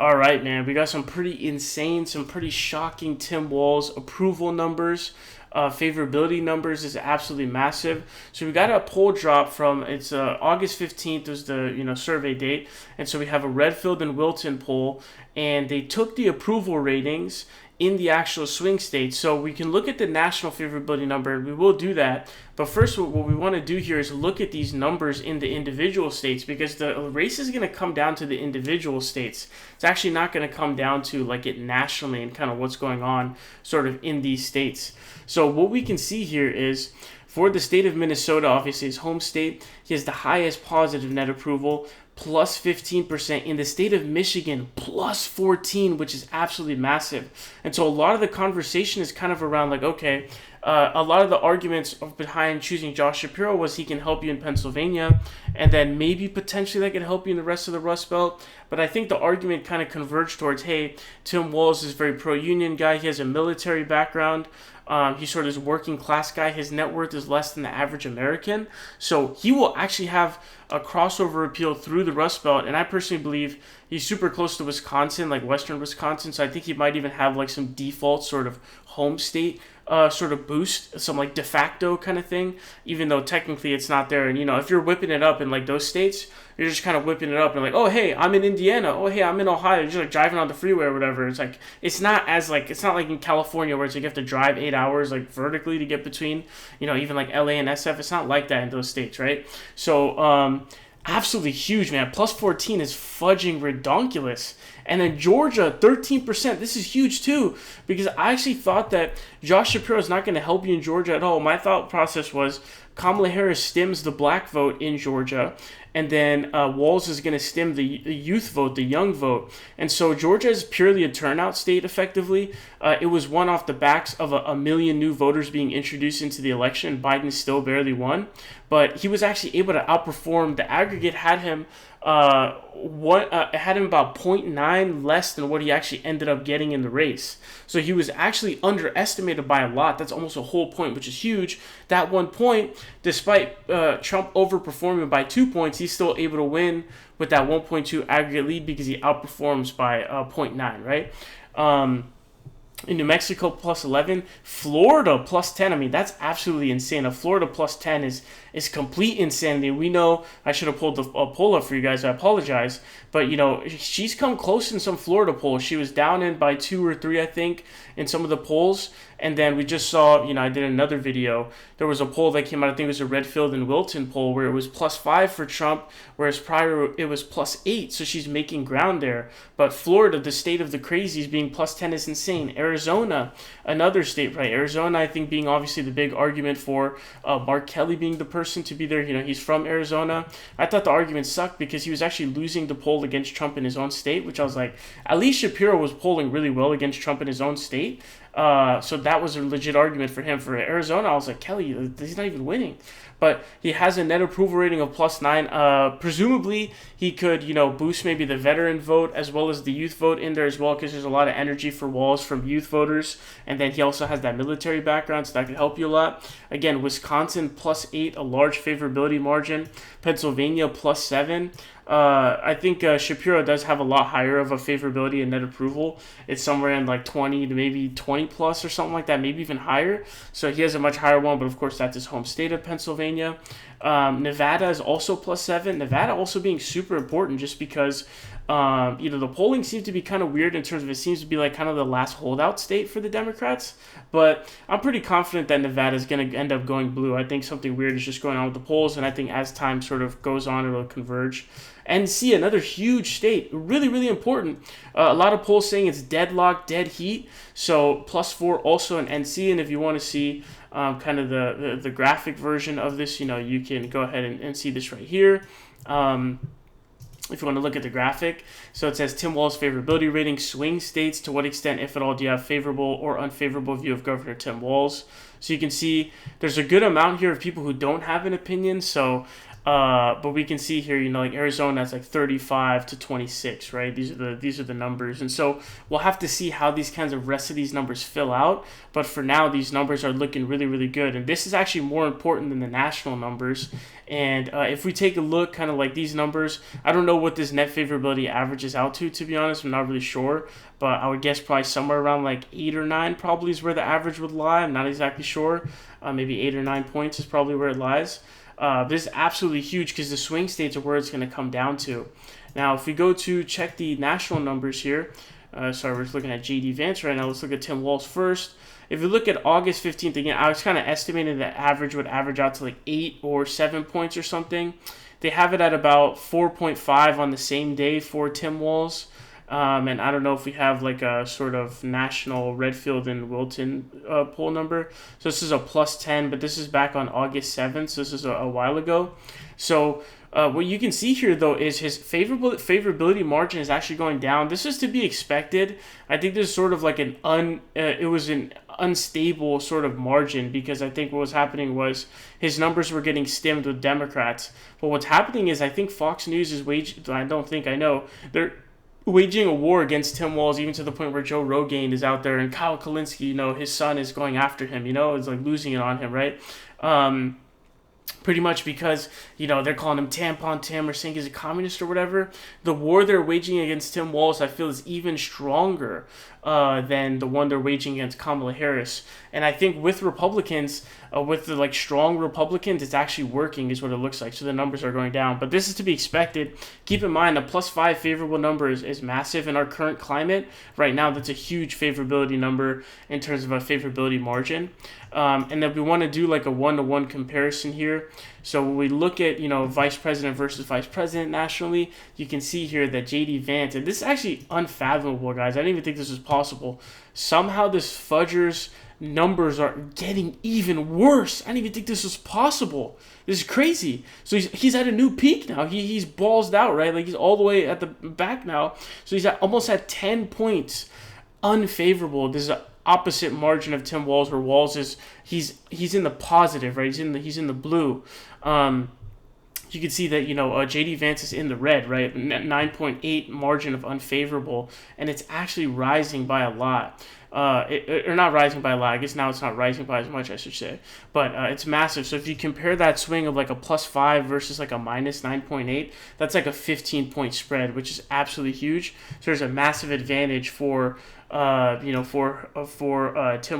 All right, man. We got some pretty insane, some pretty shocking Tim Walz approval numbers. Favorability numbers is absolutely massive. So we got a poll drop from it's August 15th was the survey date, and so we have a Redfield and Wilton poll, and they took the approval ratings in the actual swing states. So we can look at the national favorability number. We will do that. But first, what we want to do here is look at these numbers in the individual states, because the race is going to come down to the individual states. It's actually not going to come down to like it nationally and kind of what's going on sort of in these states. So what we can see here is for the state of Minnesota, obviously his home state, he has the highest positive net approval, plus 15%. In the state of Michigan, plus 14, which is absolutely massive. And so a lot of the conversation is kind of around like, okay, a lot of the arguments behind choosing Josh Shapiro was he can help you in Pennsylvania, and then maybe potentially that can help you in the rest of the Rust Belt. But I think the argument kind of converged towards, hey, Tim Walz is a very pro-union guy. He has a military background. He's sort of this working class guy. His net worth is less than the average American. So he will actually have a crossover appeal through the Rust Belt. And I personally believe he's super close to Wisconsin, like western Wisconsin. So I think he might even have like some default sort of home state sort of boost, some like de facto kind of thing, even though technically it's not there. And, if you're whipping it up in like those states, you're just kind of whipping it up and like, oh, hey, I'm in Indiana. Oh, hey, I'm in Ohio. You're just like driving on the freeway or whatever. It's like, it's not like in California where it's like you have to drive 8 hours like vertically to get between, even like LA and SF. It's not like that in those states, right? So, absolutely huge, man. Plus 14 is fudging redonkulous. And then Georgia, 13%. This is huge too, because I actually thought that Josh Shapiro is not going to help you in Georgia at all. My thought process was Kamala Harris stems the black vote in Georgia, and then Walz is going to stem the youth vote, the young vote. And so Georgia is purely a turnout state, effectively. It was won off the backs of a million new voters being introduced into the election. Biden still barely won, but he was actually able to outperform. The aggregate had him had him about 0.9 less than what he actually ended up getting in the race. So he was actually underestimated by a lot. That's almost a whole point, which is huge. That 1 point, despite Trump overperforming by 2 points, he's still able to win with that 1.2 aggregate lead because he outperforms by 0.9, right? In New Mexico, plus 11. Florida, plus 10. I mean, that's absolutely insane. A Florida plus 10 is complete insanity. We know, I should have pulled a poll up for you guys. I apologize. But, she's come close in some Florida polls. She was down in by 2 or 3, I think, in some of the polls. And then we just saw, I did another video. There was a poll that came out, I think it was a Redfield and Wilton poll, where it was plus 5 for Trump, whereas prior it was plus 8. So she's making ground there. But Florida, the state of the crazies, being plus 10 is insane. Arizona, another state, right? Arizona, I think, being obviously the big argument for Mark Kelly being the person to be there. He's from Arizona. I thought the argument sucked because he was actually losing the poll against Trump in his own state, which I was like, at least Shapiro was polling really well against Trump in his own state. So that was a legit argument for him. For Arizona, I was like, Kelly, he's not even winning. But he has a net approval rating of plus 9. Presumably, he could, boost maybe the veteran vote as well as the youth vote in there as well, because there's a lot of energy for Walz from youth voters. And then he also has that military background, so that could help you a lot. Again, Wisconsin, plus 8, a large favorability margin. Pennsylvania, plus 7. I think Shapiro does have a lot higher of a favorability and net approval. It's somewhere in like 20 to maybe 20 plus or something like that, maybe even higher. So he has a much higher one, but of course that's his home state of Pennsylvania. Nevada is also plus 7. Nevada also being super important just because the polling seems to be kind of weird in terms of it seems to be like kind of the last holdout state for the Democrats. But I'm pretty confident that Nevada is going to end up going blue. I think something weird is just going on with the polls, and I think as time sort of goes on, it'll converge. NC, another huge state, really, really important. A lot of polls saying it's deadlocked, dead heat. So plus 4 also in NC. And if you want to see kind of the graphic version of this, you can go ahead and see this right here. If you want to look at the graphic. So it says Tim Walz favorability rating, swing states, to what extent, if at all, do you have favorable or unfavorable view of Governor Tim Walz? So you can see there's a good amount here of people who don't have an opinion. So But we can see here, like Arizona has like 35 to 26, right? These are the numbers, and so we'll have to see how these kinds of rest of these numbers fill out. But for now, these numbers are looking really, really good, and this is actually more important than the national numbers. And if we take a look, kind of like these numbers, I don't know what this net favorability averages out to be honest. I'm not really sure, but I would guess probably somewhere around like 8 or 9 probably is where the average would lie. I'm not exactly sure. Maybe 8 or 9 points is probably where it lies. This is absolutely huge because the swing states are where it's going to come down to. Now, if we go to check the national numbers here, sorry, we're just looking at JD Vance right now. Let's look at Tim Walz first. If you look at August 15th, again, I was kind of estimating that average would average out to like 8 or 7 points or something. They have it at about 4.5 on the same day for Tim Walz. And I don't know if we have like a sort of national Redfield and Wilton poll number. So this is a plus 10, but this is back on August 7th. So this is a while ago. So what you can see here, though, is his favorability margin is actually going down. This is to be expected. I think this is sort of like it was an unstable sort of margin because I think what was happening was his numbers were getting stemmed with Democrats. But what's happening is I think Fox News is they're waging a war against Tim Walz, even to the point where Joe Rogan is out there and Kyle Kalinske, his son is going after him, is like losing it on him, right? Pretty much because, they're calling him Tampon Tim or saying he's a communist or whatever. The war they're waging against Tim Walz, I feel, is even stronger than the one they're waging against Kamala Harris. And I think with Republicans, with the strong Republicans, it's actually working is what it looks like. So the numbers are going down. But this is to be expected. Keep in mind, a +5 favorable number is massive in our current climate. Right now, that's a huge favorability number in terms of a favorability margin. And then we want to do like a 1-to-1 comparison here. So when we look at, vice president versus vice president nationally, you can see here that JD Vance, and this is actually unfathomable, guys. I didn't even think this was possible. Somehow this fudger's numbers are getting even worse. I didn't even think this was possible. This is crazy. So he's at a new peak now. He's ballsed out, right? Like he's all the way at the back now. So he's almost at 10 points unfavorable. This is an opposite margin of Tim Walz, where Walz is he's in the positive, right? He's in the blue. You can see that JD Vance is in the red, right? 9.8 margin of unfavorable, and it's actually rising by a lot. Or not rising by a lot. I guess now it's not rising by as much, I should say. But it's massive. So if you compare that swing of like a +5 versus like a -9.8, that's like a 15-point spread, which is absolutely huge. So there's a massive advantage for Tim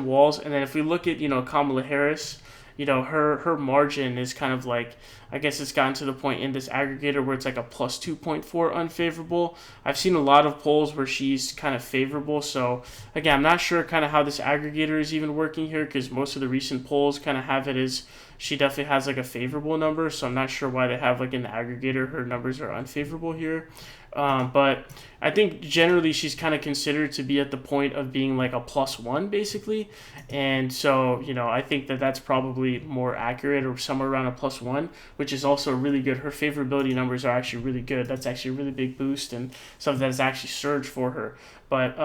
Walz. And then if we look at Kamala Harris, her margin is kind of like, I guess it's gotten to the point in this aggregator where it's like a +2.4 unfavorable. I've seen a lot of polls where she's kind of favorable. So again, I'm not sure kind of how this aggregator is even working here, because most of the recent polls kind of have it as she definitely has like a favorable number. So I'm not sure why they have like in the aggregator her numbers are unfavorable here. But I think generally she's kind of considered to be at the point of being like a +1 basically. And so, I think that that's probably more accurate, or somewhere around a +1, which is also really good. Her favorability numbers are actually really good. That's actually a really big boost and something that has actually surged for her. But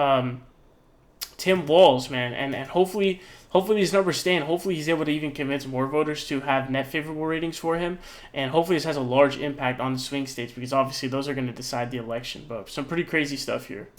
Tim Walz, man, and hopefully these numbers stay, and hopefully he's able to even convince more voters to have net favorable ratings for him, and hopefully this has a large impact on the swing states, because obviously those are going to decide the election. But some pretty crazy stuff here.